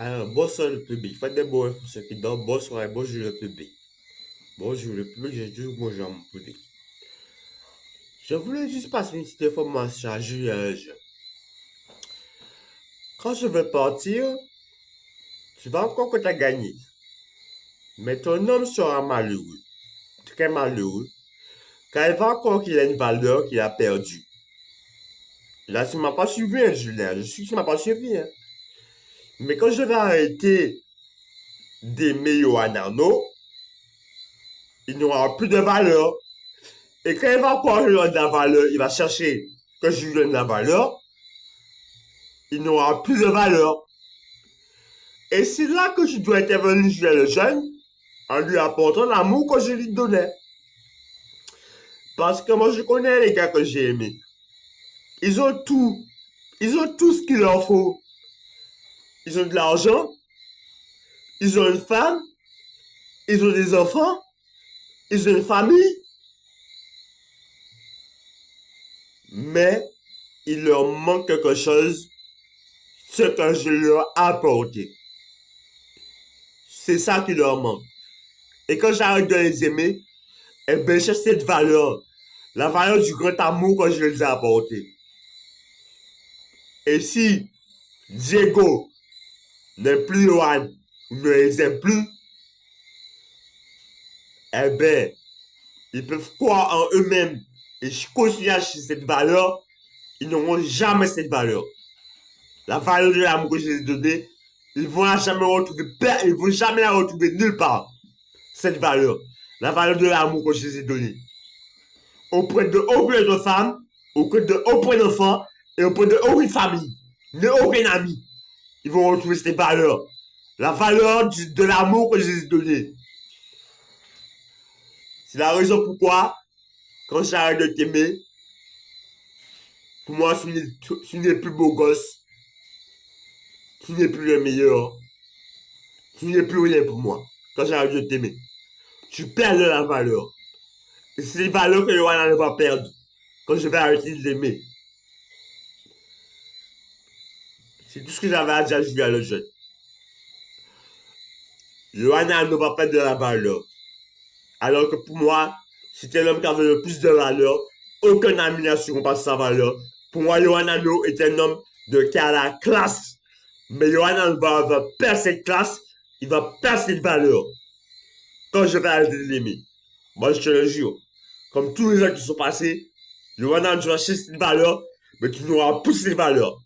Alors, bonsoir le public. Faites des bonnes ceux qui dorment. Bonsoir et bonjour le public. Bonjour le public, j'ai toujours bonjour à mon public. Je voulais juste passer une petite information à Julien. Quand je vais partir, tu vas encore que tu as gagné. Mais ton homme sera malheureux. Très malheureux. Car il va encore qu'il a une valeur qu'il a perdue. Là, tu m'as pas suivi, hein, Julien. Je suis que tu m'as pas suivi, hein. Mais quand je vais arrêter d'aimer Yohanano, il n'aura plus de valeur. Et quand il va croire lui donne de la valeur, il va chercher que je lui donne de la valeur, il n'aura plus de valeur. Et c'est là que je dois intervenir chez le jeune en lui apportant l'amour que je lui donnais. Parce que moi, je connais les gars que j'ai aimés. Ils ont tout. Ils ont tout ce qu'il leur faut. Ils ont de l'argent, ils ont une femme, ils ont des enfants, ils ont une famille. Mais il leur manque quelque chose, ce que je leur ai apporté. C'est ça qui leur manque. Et quand j'arrête de les aimer, eh bien, j'ai cette valeur. La valeur du grand amour que je les ai apporté. Et si Diego n'est plus Johan, ou ne les aime plus, eh bien, ils peuvent croire en eux-mêmes et continuer à chercher cette valeur, ils n'auront jamais cette valeur. La valeur de l'amour que je les ai donné, ils vont jamais retrouver, ils vont jamais la retrouver nulle part. Cette valeur. La valeur de l'amour que je les ai donné. Auprès de aucune autre femme, auprès de aucun enfant et auprès de aucune famille, ni aucun ami. Ils vont retrouver cette valeur. La valeur de l'amour que je les ai donné. C'est la raison pourquoi, quand j'arrête de t'aimer, pour moi, tu n'es plus beau gosse. Tu n'es plus le meilleur. Tu n'es plus rien pour moi. Quand j'arrête de t'aimer. Tu perds de la valeur. Et c'est les valeurs que Johanna ne va perdre. Quand je vais arrêter de l'aimer. C'est tout ce que j'avais à dire à Julien le jeune. Johanna ne va perdre de la valeur. Alors que pour moi, c'était l'homme qui avait le plus de valeur. Aucun ami n'a su pas sa valeur. Pour moi, Johanna est un homme qui a la classe. Mais Johanna va perdre cette classe. Il va perdre cette valeur. Quand je vais arrêter de l'aimer. Moi, je te le jure. Comme tous les gens qui sont passés, Johanna, tu vas chercher cette valeur, mais tu n'auras plus cette valeur.